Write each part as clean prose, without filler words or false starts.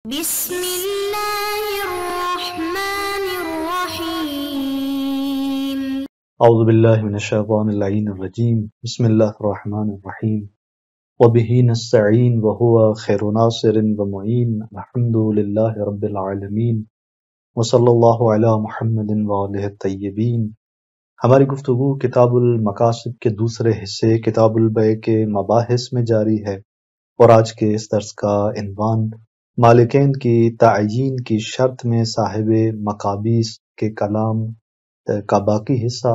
بسم اللہ الرحمن الرحیم اعوذ باللہ من الشیطان اللعین الرجیم بسم اللہ الرحمن الرحیم وبہ نستعین وہو خیر ناصر ومعین الحمد للہ رب العالمین وصلی اللہ علی محمد وآلہ الطیبین۔ ہماری گفتگو کتاب المقاصد کے دوسرے حصے کتاب البیع کے مباحث میں جاری ہے، اور آج کے اس درس کا عنوان مالکین کی تعیین کی شرط میں صاحب مقابیس کے کلام کا باقی حصہ،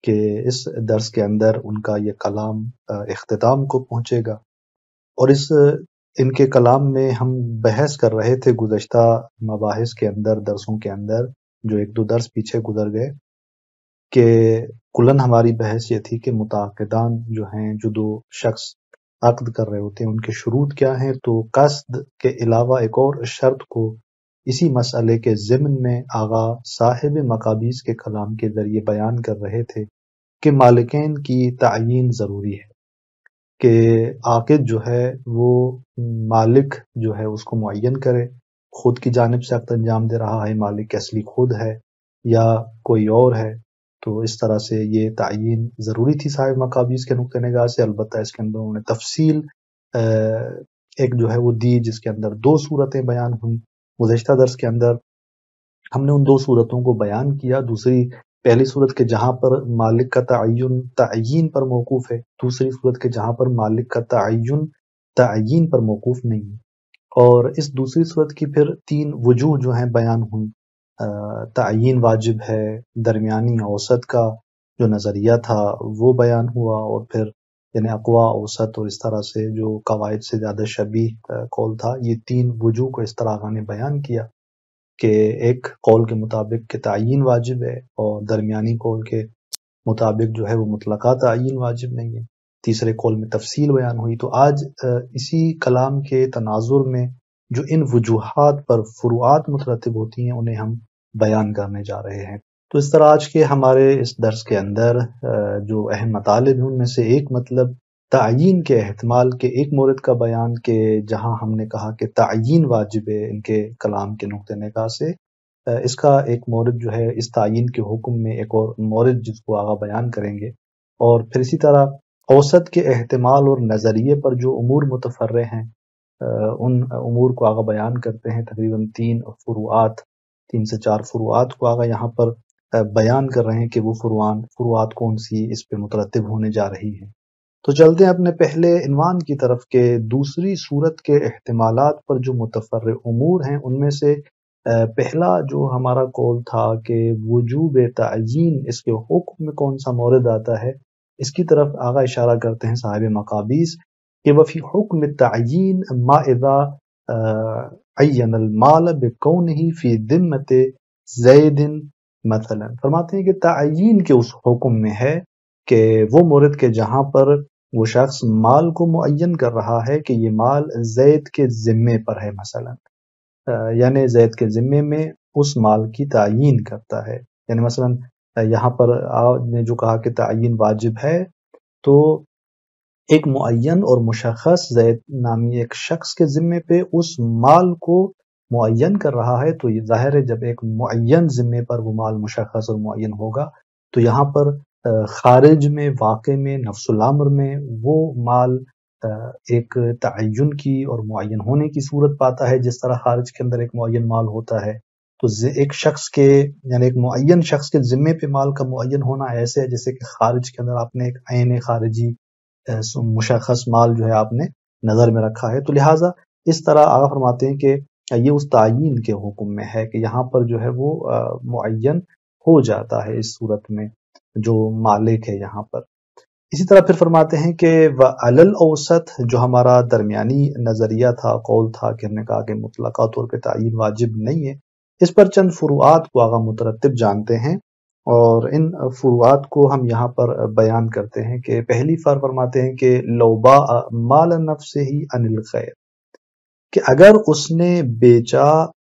کہ اس درس کے اندر ان کا یہ کلام اختتام کو پہنچے گا۔ اور ان کے کلام میں ہم بحث کر رہے تھے گزشتہ مباحث کے اندر، درسوں کے اندر جو ایک دو درس پیچھے گزر گئے، کہ کلن ہماری بحث یہ تھی کہ متعاقدان جو ہیں، جو دو شخص عقد کر رہے ہوتے ہیں، ان کے شروط کیا ہیں۔ تو قصد کے علاوہ ایک اور شرط کو اسی مسئلے کے ضمن میں آغا صاحب مقابیس کے کلام کے ذریعے بیان کر رہے تھے کہ مالکین کی تعیین ضروری ہے، کہ عاقد جو ہے وہ مالک جو ہے اس کو معین کرے، خود کی جانب سے عقد انجام دے رہا ہے، مالک اصلی خود ہے یا کوئی اور ہے۔ تو اس طرح سے یہ تعیین ضروری تھی صاحب مقابیس کے نقطہ نگاہ سے۔ البتہ اس کے اندر انہوں نے تفصیل ایک جو ہے وہ دی، جس کے اندر دو صورتیں بیان ہوئیں۔ گزشتہ درس کے اندر ہم نے ان دو صورتوں کو بیان کیا۔ پہلی صورت کے جہاں پر مالک کا تعین پر موقوف ہے، دوسری صورت کے جہاں پر مالک کا تعین پر موقوف نہیں ہے۔ اور اس دوسری صورت کی پھر تین وجوہ جو ہیں بیان ہوئیں۔ تعین واجب ہے، درمیانی اوسط کا جو نظریہ تھا وہ بیان ہوا، اور پھر یعنی اقوا اوسط اور اس طرح سے جو قواعد سے زیادہ شبیہ قول تھا۔ یہ تین وجوہ کو اس طرح نے بیان کیا کہ ایک قول کے مطابق کہ تعین واجب ہے، اور درمیانی قول کے مطابق جو ہے وہ مطلقہ تعین واجب نہیں ہے، تیسرے قول میں تفصیل بیان ہوئی۔ تو آج اسی کلام کے تناظر میں جو ان وجوہات پر فروعات مترتب ہوتی ہیں انہیں ہم بیان کرنے جا رہے ہیں۔ تو اس طرح آج کے ہمارے اس درس کے اندر جو اہم مطالب ہیں ان میں سے ایک مطلب تعیین کے احتمال کے ایک مورد کا بیان، کہ جہاں ہم نے کہا کہ تعیین واجب ہے ان کے کلام کے نقطہ نگاہ سے، اس کا ایک مورد جو ہے اس تعیین کے حکم میں ایک اور مورد جس کو آگا بیان کریں گے۔ اور پھر اسی طرح اوسط کے احتمال اور نظریے پر جو امور متفرع ہیں ان امور کو آگا بیان کرتے ہیں۔ تقریباً 3 سے 4 فروعات کو آگا یہاں پر بیان کر رہے ہیں کہ وہ فروعات کون سی اس پہ مترتب ہونے جا رہی ہیں۔ تو چلتے ہیں اپنے پہلے عنوان کی طرف، کہ دوسری صورت کے احتمالات پر جو متفرع امور ہیں ان میں سے پہلا جو ہمارا قول تھا کہ وجوب تعیین، اس کے حکم میں کون سا مورد آتا ہے، اس کی طرف آگا اشارہ کرتے ہیں صاحب مقابیس کہ وفی حکم تعیین ما اذا عین المال بکونہ فی ذمۃ زید مثلا۔ فرماتے ہیں کہ تعیین کے اس حکم میں ہے کہ وہ مورد کے جہاں پر وہ شخص مال کو معین کر رہا ہے کہ یہ مال زید کے ذمے پر ہے، مثلا یعنی زید کے ذمے میں اس مال کی تعیین کرتا ہے۔ یعنی مثلا یہاں پر آپ نے جو کہا کہ تعیین واجب ہے، تو ایک معین اور مشخص زید نامی ایک شخص کے ذمے پہ اس مال کو معین کر رہا ہے، تو یہ ظاہر ہے جب ایک معین ذمے پر وہ مال مشخص اور معین ہوگا تو یہاں پر خارج میں، واقع میں، نفس الامر میں وہ مال ایک تعین کی اور معین ہونے کی صورت پاتا ہے، جس طرح خارج کے اندر ایک معین مال ہوتا ہے۔ تو ایک شخص کے یعنی ایک معین شخص کے ذمے پہ مال کا معین ہونا ایسے ہے جیسے کہ خارج کے اندر آپ نے ایک عین خارجی مشخص مال جو ہے آپ نے نظر میں رکھا ہے۔ تو لہٰذا اس طرح آگا فرماتے ہیں کہ یہ اس تعیین کے حکم میں ہے کہ یہاں پر جو ہے وہ معین ہو جاتا ہے اس صورت میں جو مالک ہے یہاں پر۔ اسی طرح پھر فرماتے ہیں کہ وعلی الاوسط، جو ہمارا درمیانی نظریہ تھا، قول تھا، کہ ہم نے کہا کہ مطلقہ طور پہ تعیین واجب نہیں ہے، اس پر چند فروعات کو آگا مترتب جانتے ہیں، اور ان فروعات کو ہم یہاں پر بیان کرتے ہیں۔ کہ پہلی فرماتے ہیں کہ لو باع مال نفسہ عن الغیر، کہ اگر اس نے بیچا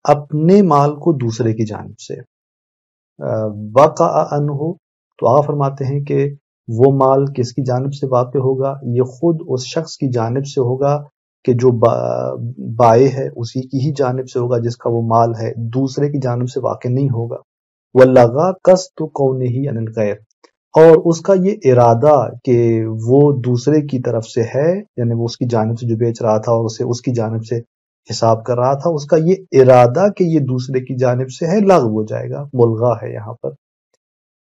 اپنے مال کو دوسرے کی جانب سے، وقع عنہ، تو آگا فرماتے ہیں کہ وہ مال کس کی جانب سے واقع ہوگا، یہ خود اس شخص کی جانب سے ہوگا کہ جو بائع ہے اسی کی ہی جانب سے ہوگا جس کا وہ مال ہے، دوسرے کی جانب سے واقع نہیں ہوگا۔ وَلَغَا قَصْدُ قَوْنِهِ عَنِ الْغَيْرِ، اور اس کا یہ ارادہ کہ وہ دوسرے کی طرف سے ہے، یعنی وہ اس کی جانب سے جو بیچ رہا تھا اور اسے اس کی جانب سے حساب کر رہا تھا، اس کا یہ ارادہ کہ یہ دوسرے کی جانب سے ہے لغو ہو جائے گا، ملغا ہے یہاں پر۔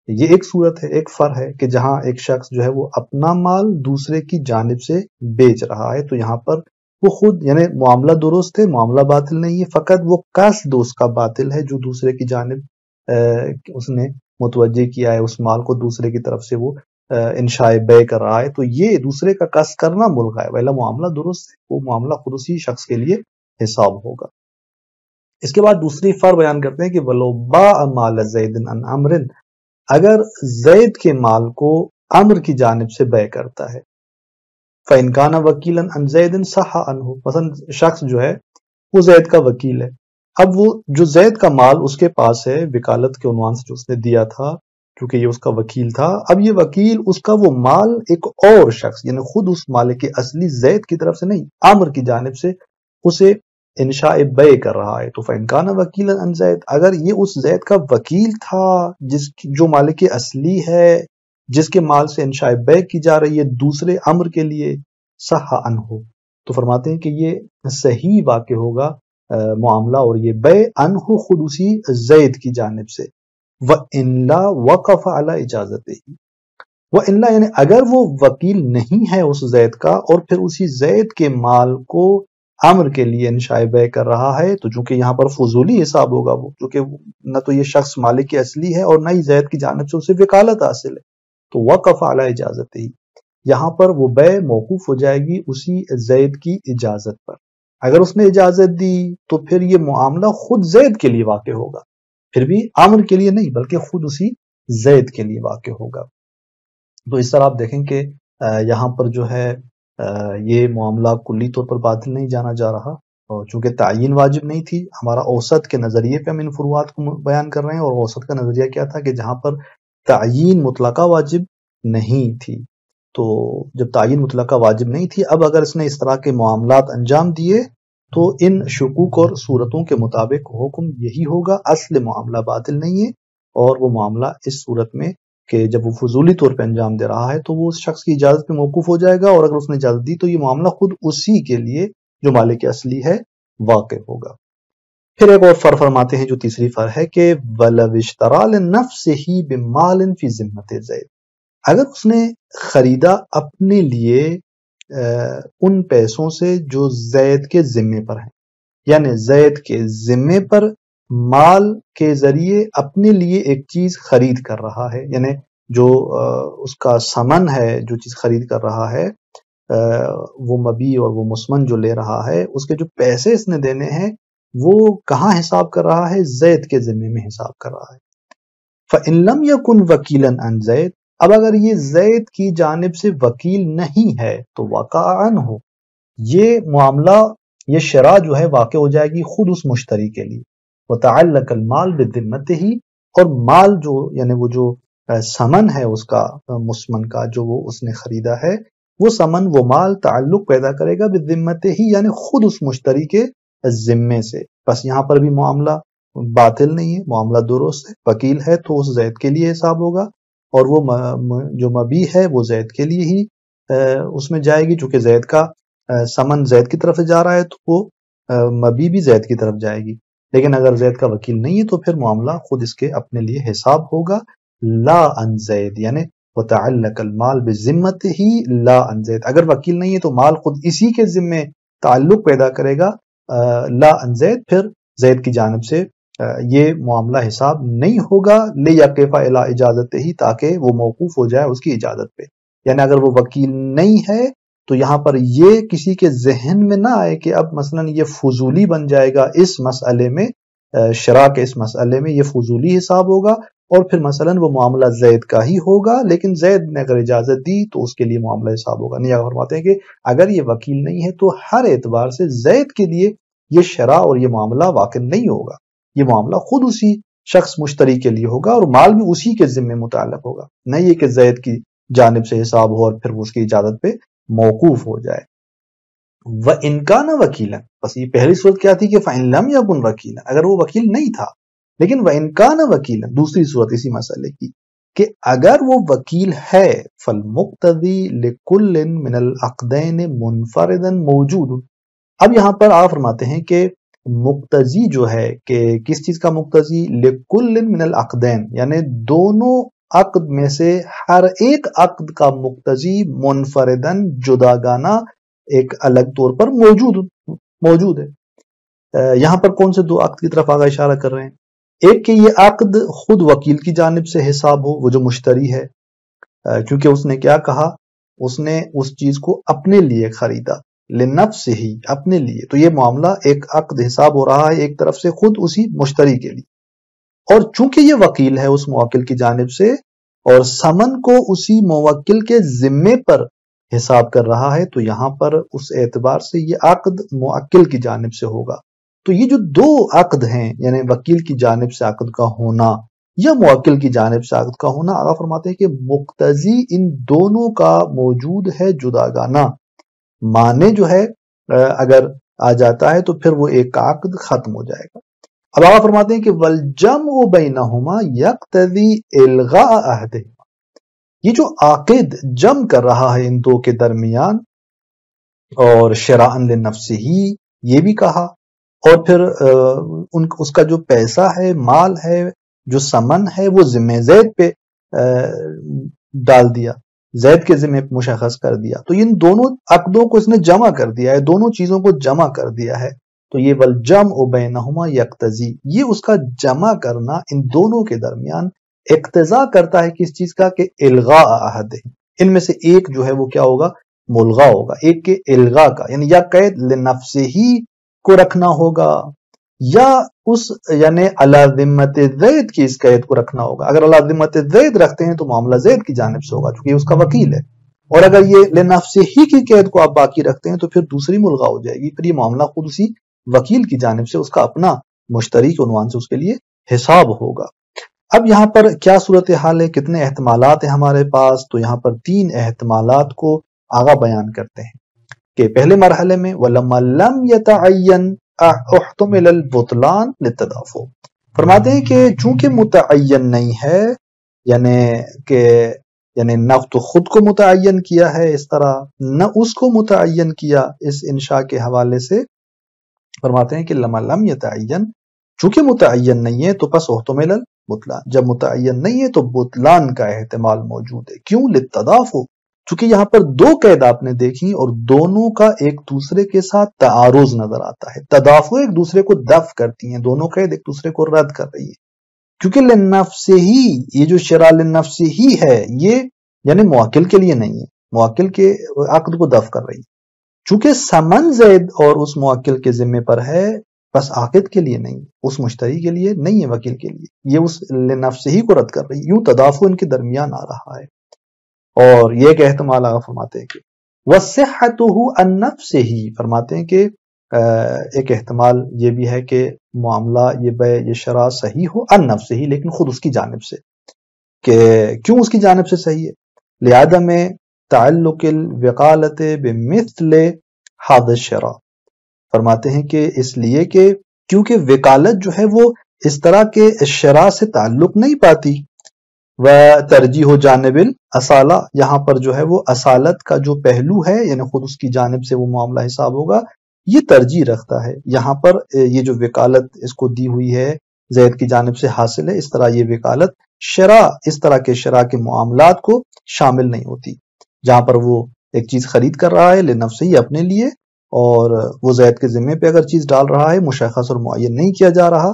یہ ایک صورت ہے، ایک فر ہے کہ جہاں ایک شخص جو ہے وہ اپنا مال دوسرے کی جانب سے بیچ رہا ہے، تو یہاں پر وہ خود یعنی معاملہ درست ہے، معاملہ باطل نہیں ہے، فقط وہ قصد اس کا باطل ہے جو دوسرے کی جانب اس نے متوجہ کیا ہے، اس مال کو دوسرے کی طرف سے وہ انشاء بیع کر رہا ہے، تو یہ دوسرے کا قصد کرنا ملغا ہے، ویلا معاملہ درست ہے، وہ معاملہ خود اسی شخص کے لیے حساب ہوگا۔ اس کے بعد دوسری فر بیان کرتے ہیں کہ وَلَوْ بَاعَ مَالَ زَيْدٍ عَنْ عَمْرٍ، اگر زید کے مال کو عمر کی جانب سے بیع کرتا ہے، فَإِنْ كَانَ وَكِيلًا عَنْ زَيْدٍ صَحَّ عَنْهُ، مثلا شخص جو ہے وہ زید کا وکیل ہے، اب وہ جو زید کا مال اس کے پاس ہے وکالت کے عنوان سے جو اس نے دیا تھا، کیونکہ یہ اس کا وکیل تھا، اب یہ وکیل اس کا وہ مال ایک اور شخص یعنی خود اس مالک اصلی زید کی طرف سے نہیں، عمر کی جانب سے اسے انشاء بیع کر رہا ہے، تو فَإِنْ كَانَ وَكِيلًا عَنْ زَيْد، اگر یہ اس زید کا وکیل تھا جو مالک اصلی ہے، جس کے مال سے انشاء بیع کی جا رہی ہے دوسرے عمر کے لیے، صح عنہ، تو فرماتے ہیں کہ یہ صحیح واقع ہوگا معاملہ اور یہ بیع عنہ خود اسی زید کی جانب سے، وَإِنْ لَا وَقَفَ عَلَى اِجَازَتِهِ، وَإِنْ لَا یعنی اگر وہ وکیل نہیں ہے اس زید کا اور پھر اسی زید کے مال کو عمر کے لیے انشاء بیع کر رہا ہے، تو چونکہ یہاں پر فضولی حساب ہوگا، وہ چونکہ نہ تو یہ شخص مالک اصلی ہے اور نہ ہی زید کی جانب سے اسے وکالت حاصل ہے، تو وقف علی اجازتہ، یہاں پر وہ بیع موقوف ہو جائے گی اسی زید کی اجازت پر۔ اگر اس نے اجازت دی تو پھر یہ معاملہ خود زید کے لیے واقع ہوگا، پھر بھی عمر کے لیے نہیں بلکہ خود اسی زید کے لیے واقع ہوگا۔ تو اس طرح آپ دیکھیں کہ یہاں پر جو ہے یہ معاملہ کلی طور پر باطل نہیں جانا جا رہا، اور چونکہ تعین واجب نہیں تھی، ہمارا اوسط کے نظریے پہ ہم ان فروعات کو بیان کر رہے ہیں، اور اوسط کا نظریہ کیا تھا کہ جہاں پر تعین مطلقہ واجب نہیں تھی، تو جب تعین مطلقہ واجب نہیں تھی، اب اگر اس نے اس طرح کے معاملات انجام دیے تو ان شکوک اور صورتوں کے مطابق حکم یہی ہوگا، اصل معاملہ باطل نہیں ہے، اور وہ معاملہ اس صورت میں کہ جب وہ فضولی طور پہ انجام دے رہا ہے تو وہ اس شخص کی اجازت پہ موقوف ہو جائے گا، اور اگر اس نے اجازت دی تو یہ معاملہ خود اسی کے لیے جو مالک اصلی ہے واقع ہوگا۔ پھر ایک اور فر فرماتے ہیں جو تیسری فر ہے کہ وَلَوِ اشْتَرَىٰ لِنَفْسِهِ بِمَالٍ فِي ذِمَّةِ زَيْد، اگر اس نے خریدا اپنے لیے ان پیسوں سے جو زید کے ذمے پر ہیں، یعنی زید کے ذمے پر مال کے ذریعے اپنے لیے ایک چیز خرید کر رہا ہے، یعنی جو اس کا ثمن ہے، جو چیز خرید کر رہا ہے، وہ مبیع اور وہ مسمن جو لے رہا ہے، اس کے جو پیسے اس نے دینے ہیں وہ کہاں حساب کر رہا ہے؟ زید کے ذمے میں حساب کر رہا ہے۔ فَإِن لَمْ يَكُنْ وَكِيلًا عَنْ زَيْد، اب اگر یہ زید کی جانب سے وکیل نہیں ہے تو وقع عنہ، یہ معاملہ یہ شرح جو ہے واقع ہو جائے گی خود اس مشتری کے لیے، وتعلق المال بذمتہ، اور مال جو یعنی وہ جو ثمن ہے اس کا مسمن کا جو وہ اس نے خریدا ہے، وہ ثمن وہ مال تعلق پیدا کرے گا بذمتہ، یعنی خود اس مشتری کے ذمے سے، بس یہاں پر بھی معاملہ باطل نہیں ہے، معاملہ درست ہے، وکیل ہے تو اس زید کے لیے حساب ہوگا، اور وہ جو مبیع ہے وہ زید کے لیے ہی اس میں جائے گی، چونکہ زید کا ثمن زید کی طرف سے جا رہا ہے تو وہ مبیع بھی زید کی طرف جائے گی، لیکن اگر زید کا وکیل نہیں ہے تو پھر معاملہ خود اس کے اپنے لیے حساب ہوگا، لا عن زید، یعنی وتعلق المال بذمتہ لا عن زید، اگر وکیل نہیں ہے تو مال خود اسی کے ذمے تعلق پیدا کرے گا، لا عن زید، پھر زید کی جانب سے یہ معاملہ حساب نہیں ہوگا، لیقف الی اجازتہ، تاکہ وہ موقوف ہو جائے اس کی اجازت پہ، یعنی اگر وہ وکیل نہیں ہے تو یہاں پر یہ کسی کے ذہن میں نہ آئے کہ اب مثلا یہ فضولی بن جائے گا اس مسئلے میں، شرع کے اس مسئلے میں یہ فضولی حساب ہوگا، اور پھر مثلا وہ معاملہ زید کا ہی ہوگا، لیکن زید نے اگر اجازت دی تو اس کے لیے معاملہ حساب ہوگا نہیں۔ فرماتے ہیں کہ اگر یہ وکیل نہیں ہے تو ہر اعتبار سے زید کے لیے یہ شرع اور یہ معاملہ واقع نہیں ہوگا، یہ معاملہ خود اسی شخص مشتری کے لیے ہوگا، اور مال بھی اسی کے ذمے متعلق ہوگا، نہیں یہ کہ زید کی جانب سے حساب ہو اور پھر وہ اس کی اجازت پہ موقوف ہو جائے۔ وَإِنْ كَانَ وَكِيلًا، بس یہ پہلی صورت کیا تھی کہ فَإِنْ لَمْ يَكُنْ وَكِيلًا، اگر وہ وکیل نہیں تھا، لیکن وَإِنْ كَانَ وَكِيلًا دوسری صورت اسی مسئلے کی کہ اگر وہ وکیل ہے فَالْمُقْتَضِي لِكُلٍّ مِنَ الْعَقْدَيْنِ مُنْفَرِدًا مَوْجُودٌ۔ اب یہاں پر آپ فرماتے ہیں کہ مقتضی جو ہے کہ کس چیز کا مقتضی، لِكُلٍّ مِنَ الْعَقْدَيْن یعنی دونوں عقد میں سے ہر ایک عقد کا مقتضی منفردن جداگانہ ایک الگ طور پر موجود ہے۔ یہاں پر کون سے دو عقد کی طرف آگا اشارہ کر رہے ہیں؟ ایک کہ یہ عقد خود وکیل کی جانب سے حساب ہو، وہ جو مشتری ہے، کیونکہ اس نے کیا کہا، اس نے اس چیز کو اپنے لیے خریدا، لنفسہ ہی، اپنے لیے، تو یہ معاملہ ایک عقد حساب ہو رہا ہے ایک طرف سے خود اسی مشتری کے لیے، اور چونکہ یہ وکیل ہے اس موکل کی جانب سے اور ثمن کو اسی موکل کے ذمے پر حساب کر رہا ہے، تو یہاں پر اس اعتبار سے یہ عقد موکل کی جانب سے ہوگا۔ تو یہ جو دو عقد ہیں، یعنی وکیل کی جانب سے عقد کا ہونا یا موکل کی جانب سے عقد کا ہونا، آقا فرماتے ہیں کہ مقتضی ان دونوں کا موجود ہے جداگانہ، معنی جو ہے اگر آ جاتا ہے تو پھر وہ ایک عقد ختم ہو جائے گا۔ اب آقا فرماتے ہیں کہ والجمع بینہما یقتضی الغاء عہدہما، یہ جو عاقد جمع کر رہا ہے ان دو کے درمیان، اور شراء لنفسہ یہ بھی کہا، اور پھر اس کا جو پیسہ ہے، مال ہے، جو ثمن ہے، وہ ذمہ زید پہ ڈال دیا، زید کے ذمہ مشخص کر دیا، تو ان دونوں عقدوں کو اس نے جمع کر دیا ہے، دونوں چیزوں کو جمع کر دیا ہے، تو یہ والجمع بینہما یقتضی، یہ اس کا جمع کرنا ان دونوں کے درمیان اقتضا کرتا ہے کس چیز کا، کہ الغاء عہد، ان میں سے ایک جو ہے وہ کیا ہوگا، ملغا ہوگا، ایک کے الغاء کا، یعنی یا قید لنفسہ ہی کو رکھنا ہوگا یا اس یعنی علی ذمت زید کی اس قید کو رکھنا ہوگا۔ اگر علی ذمت زید رکھتے ہیں تو معاملہ زید کی جانب سے ہوگا چونکہ یہ اس کا وکیل ہے، اور اگر یہ لنفسہ ہی کی قید کو آپ باقی رکھتے ہیں تو پھر دوسری ملغا ہو جائے گی، پھر یہ معاملہ خود اسی وکیل کی جانب سے اس کا اپنا مشتری کے عنوان سے اس کے لیے حساب ہوگا۔ اب یہاں پر کیا صورتحال ہے، کتنے احتمالات ہیں ہمارے پاس، تو یہاں پر تین احتمالات کو آگا بیان کرتے ہیں کہ پہلے مرحلے میں وَلَمَّا لَمْ يَتَعَيَّنْ اُحْتُمِلَ الْبُطْلَانُ لِلتَّدَافُعِ، فرماتے ہیں کہ چونکہ متعین نہیں ہے، یعنی نہ تو خود کو متعین کیا ہے اس طرح، نہ اس کو متعین کیا اس انشاء کے حوالے سے، فرماتے ہیں کہ لَمَّا لَمْ يَتَعَيَّنْ، چونکہ متعین نہیں ہے تو پس احتمل البطلان، جب متعین نہیں ہے تو بطلان کا احتمال موجود ہے۔ کیوں؟ للتدافع، چونکہ یہاں پر دو قید آپ نے دیکھی اور دونوں کا ایک دوسرے کے ساتھ تعارض نظر آتا ہے، تدافع ایک دوسرے کو دفع کرتی ہیں، دونوں قید ایک دوسرے کو رد کر رہی ہے، کیونکہ لنفسہ ہی، یہ جو شراء لنفسہ ہی ہے یہ یعنی موکل کے لیے نہیں ہے، موکل کے عقد کو دفع کر رہی ہے، چونکہ ثمن زید اور اس موکل کے ذمے پر ہے، بس عاقد کے لیے نہیں، اس مشتری کے لیے نہیں ہے، وکیل کے لیے، یہ اس لنفسہ ہی کو رد کر رہی ہے، یوں تدافع ان کے درمیان آ رہا ہے۔ اور یہ ایک احتمال آگا فرماتے ہیں کہ وَصِحَّتُهُ عَن نَفْسِهِ، فرماتے ہیں کہ ایک احتمال یہ بھی ہے کہ معاملہ یہ بے یہ شرع صحیح ہو عن نفسه، لیکن خود اس کی جانب سے، کہ کیوں اس کی جانب سے صحیح ہے، لعدم تعلق الوکالت بمثل هذا الشرع، فرماتے ہیں کہ اس لیے کہ کیونکہ وکالت جو ہے وہ اس طرح کے شرع سے تعلق نہیں پاتی، و ترجیح و جانب الاصالہ، یہاں پر جو ہے وہ اصالت کا جو پہلو ہے یعنی خود اس کی جانب سے وہ معاملہ حساب ہوگا، یہ ترجیح رکھتا ہے، یہاں پر یہ جو وکالت اس کو دی ہوئی ہے زید کی جانب سے حاصل ہے، اس طرح یہ وکالت شرع اس طرح کے شرع کے معاملات کو شامل نہیں ہوتی، جہاں پر وہ ایک چیز خرید کر رہا ہے لنفسہ ہی اپنے لیے، اور وہ زید کے ذمے پہ اگر چیز ڈال رہا ہے، مشخص اور معین نہیں کیا جا رہا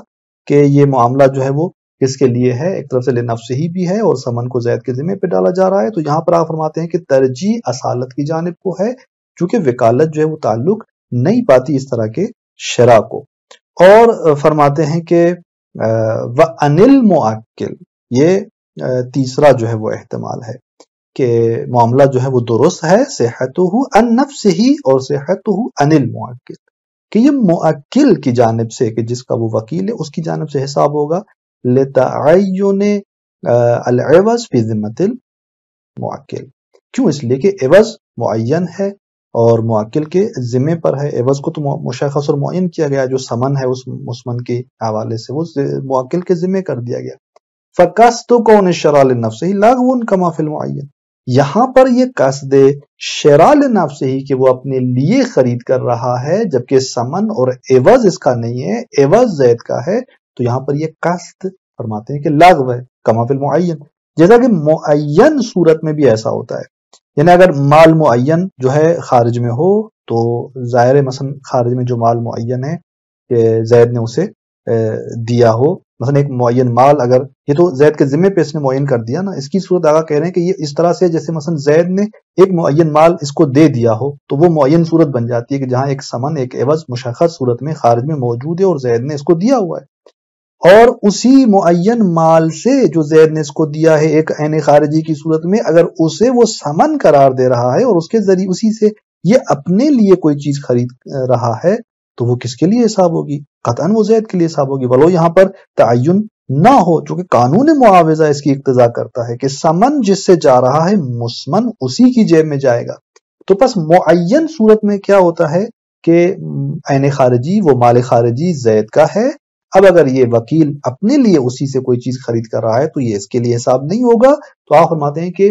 کہ یہ معاملہ جو ہے وہ کس کے لیے ہے، ایک طرف سے لنفسہ ہی بھی ہے اور ثمن کو زید کے ذمے پہ ڈالا جا رہا ہے، تو یہاں پر آپ فرماتے ہیں کہ ترجیح اصالت کی جانب کو ہے، چونکہ وکالت جو ہے وہ تعلق نہیں پاتی اس طرح کے شرع کو۔ اور فرماتے ہیں کہ وَعَنِ الْمُعَکِّلِ، یہ تیسرا جو ہے وہ احتمال ہے کہ معاملہ جو ہے وہ درست ہے، صحتہ عن نفسہ اور صحتہ عن المعکل، کہ یہ معکل کی جانب سے، کہ جس کا وہ وکیل ہے اس کی جانب سے حساب ہوگا، لتعین العوض فی ذمۃ المعکل، کیوں؟ اس لیے کہ عوض معین ہے اور معقل کے ذمے پر ہے. عوض کو تو مشخص اور معین کیا گیا، جو سمن ہے اس مسمن کے حوالے سے وہ معقل کے ذمے کر دیا گیا. فقصد کون شرع لنفسہ لغو کما فی المعین، یہاں پر یہ قصد شرع لنفسہ ہی کہ وہ اپنے لیے خرید کر رہا ہے، جبکہ سمن اور عوض اس کا نہیں ہے، عوض زید کا ہے، تو یہاں پر یہ قصد فرماتے ہیں کہ لغو ہے کما فی المعین، جیسا کہ معین صورت میں بھی ایسا ہوتا ہے. یعنی اگر مال معین جو ہے خارج میں ہو تو ظاہر ہے مثلا خارج میں جو مال معین ہے کہ زید نے اسے دیا ہو، مثلا ایک معین مال، اگر یہ تو زید کے ذمے پہ اس نے معین کر دیا نا، اس کی صورت آگاہ کہہ رہے ہیں کہ یہ اس طرح سے جیسے مثلا زید نے ایک معین مال اس کو دے دیا ہو، تو وہ معین صورت بن جاتی ہے کہ جہاں ایک سمن ایک عوض مشخص صورت میں خارج میں موجود ہے اور زید نے اس کو دیا ہوا ہے، اور اسی معین مال سے جو زید نے اس کو دیا ہے ایک عین خارجی کی صورت میں، اگر اسے وہ سمن قرار دے رہا ہے اور اس کے ذریعے اسی سے یہ اپنے لیے کوئی چیز خرید رہا ہے، تو وہ کس کے لیے حساب ہوگی؟ قطعاً وہ زید کے لیے حساب ہوگی، ولو یہاں پر تعین نہ ہو، چونکہ قانون معاوضہ اس کی اقتضا کرتا ہے کہ سمن جس سے جا رہا ہے مسمن اسی کی جیب میں جائے گا. تو پس معین صورت میں کیا ہوتا ہے کہ عین خارجی وہ مال خارجی زید کا ہے، اب اگر یہ وکیل اپنے لیے اسی سے کوئی چیز خرید کر رہا ہے تو یہ اس کے لیے حساب نہیں ہوگا. تو آپ فرماتے ہیں کہ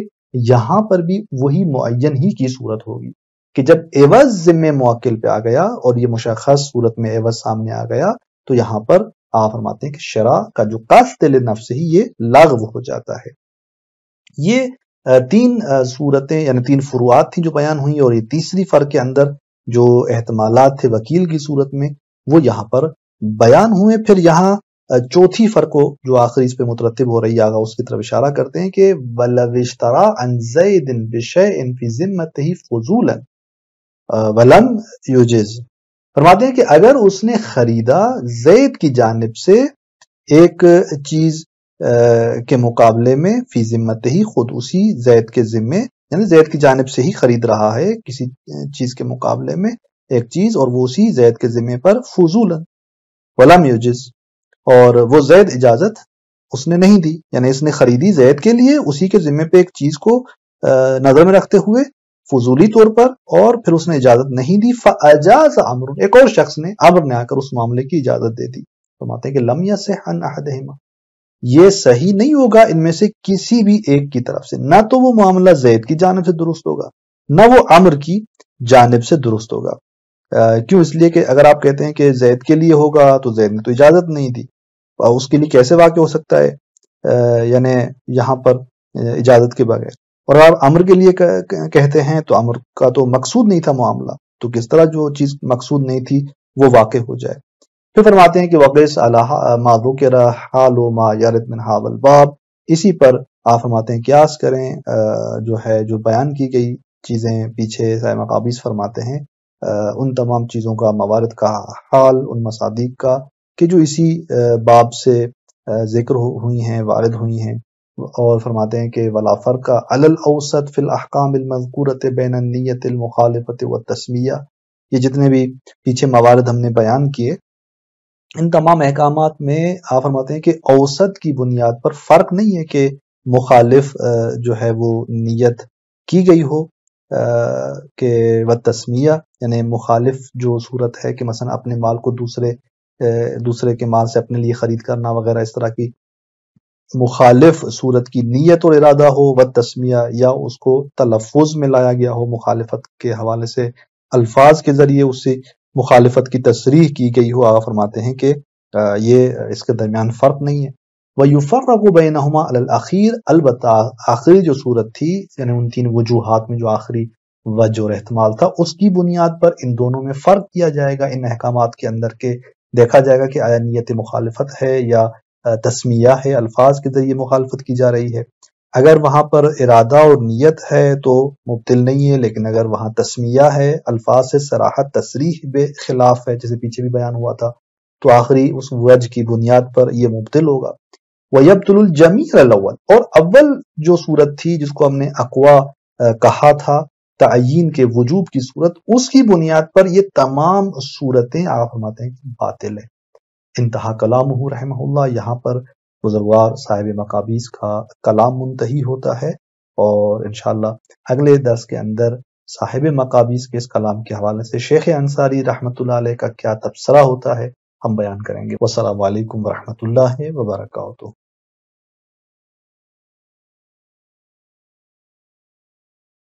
یہاں پر بھی وہی معین ہی کی صورت ہوگی کہ جب عوض ذمے موکل پہ آ گیا اور یہ مشخص صورت میں عوض سامنے آ گیا، تو یہاں پر آپ فرماتے ہیں کہ شرع کا جو قصد لنفس ہی یہ لغو ہو جاتا ہے. یہ تین صورتیں یعنی تین فروعات تھیں جو بیان ہوئی، اور یہ تیسری فرق کے اندر جو احتمالات تھے وکیل کی صورت میں وہ یہاں پر بیان ہوئے. پھر یہاں چوتھی فرق جو آخری اس پہ مترتب ہو رہی آگا اس کی طرف اشارہ کرتے ہیں کہ وَلَوِ اشْتَرَىٰ عَنْ زَيْدٍ بِشَيْءٍ فِي ذِمَّتِهِ فُضُولًا وَلَمْ يُجِزْ، فرماتے ہیں کہ اگر اس نے خریدا زید کی جانب سے ایک چیز کے مقابلے میں فی ذمتہی، خود اسی زید کے ذمے، یعنی زید کی جانب سے ہی خرید رہا ہے کسی چیز کے مقابلے میں ایک چیز، اور وہ اسی زید کے ذمے پر فضولاً ولم یجز، اور وہ زید اجازت اس نے نہیں دی، یعنی اس نے خریدی زید کے لیے اسی کے ذمے پہ ایک چیز کو نظر میں رکھتے ہوئے فضولی طور پر، اور پھر اس نے اجازت نہیں دی. فاجاز عمر، ایک اور شخص نے عمر نے آ کر اس معاملے کی اجازت دے دی. فرماتے ہیں کہ لم یصح عن احدہما، یہ صحیح نہیں ہوگا ان میں سے کسی بھی ایک کی طرف سے، نہ تو وہ معاملہ زید کی جانب سے درست ہوگا نہ وہ عمر کی جانب سے درست ہوگا. کیوں؟ اس لیے کہ اگر آپ کہتے ہیں کہ زید کے لیے ہوگا تو زید نے تو اجازت نہیں دی، اس کے لیے کیسے واقع ہو سکتا ہے یعنی یہاں پر اجازت کے بغیر، اور آپ عمر کے لیے کہتے ہیں تو عمر کا تو مقصود نہیں تھا معاملہ، تو کس طرح جو چیز مقصود نہیں تھی وہ واقع ہو جائے. پھر فرماتے ہیں کہ وقس علی ما ذکر حال ما یرد من حاول الباب، اسی پر آپ فرماتے ہیں قیاس کریں جو بیان کی گئی چیزیں پیچھے صاحب مقابیس فرماتے ہیں ان تمام چیزوں کا، موارد کا حال ان مصادیق کا کہ جو اسی باب سے ذکر ہوئی ہیں وارد ہوئی ہیں. اور فرماتے ہیں کہ ولا فرق علی الاوسط فی الاحکام المذکورۃ بین النیۃ المخالفۃ والتسمیہ، یہ جتنے بھی پیچھے موارد ہم نے بیان کیے ان تمام احکامات میں آپ فرماتے ہیں کہ اوسط کی بنیاد پر فرق نہیں ہے کہ مخالف جو ہے وہ نیت کی گئی ہو کہ والتسمیہ، یعنی مخالف جو صورت ہے کہ مثلا اپنے مال کو دوسرے کے مال سے اپنے لیے خرید کرنا وغیرہ، اس طرح کی مخالف صورت کی نیت اور ارادہ ہو، والتسمیہ یا اس کو تلفظ میں لایا گیا ہو مخالفت کے حوالے سے، الفاظ کے ذریعے اس سے مخالفت کی تصریح کی گئی ہو. آپ فرماتے ہیں کہ یہ اس کے درمیان فرق نہیں ہے. وَيُفَرَّقُ بَيْنَهُمَا عَلَى الْأَخِيرِ، البتہ آخری جو صورت تھی یعنی ان تین وجوہات میں جو آخری وجہ اور احتمال تھا اس کی بنیاد پر ان دونوں میں فرق کیا جائے گا ان احکامات کے اندر، کہ دیکھا جائے گا کہ آیا نیت مخالفت ہے یا تسمیہ ہے، الفاظ کے ذریعے مخالفت کی جا رہی ہے. اگر وہاں پر ارادہ اور نیت ہے تو مبطل نہیں ہے، لیکن اگر وہاں تسمیہ ہے، الفاظ سے صراحت تصریح بے خلاف ہے جیسے پیچھے بھی بیان ہوا تھا، تو آخری اس وجہ کی بنیاد پر یہ مبطل ہوگا. وَيَبْطُلُ الْجَمِيعَ الْأَوَّلُ، اور اول جو صورت تھی جس کو ہم نے اقوا کہا تھا تعیین کے وجوب کی صورت، اس کی بنیاد پر یہ تمام صورتیں آپ فرماتے ہیں کہ باطل ہے. انتہا کلامہ رحمہ اللہ، یہاں پر بزرگوار صاحب مقابیس کا کلام منتہی ہوتا ہے، اور انشاءاللہ اگلے درس کے اندر صاحب مقابیس کے اس کلام کے حوالے سے شیخ انصاری رحمۃ اللہ علیہ کا کیا تبصرہ ہوتا ہے ہم بیان کریں گے۔ والسلام علیکم ورحمۃ اللہ وبرکاتہ۔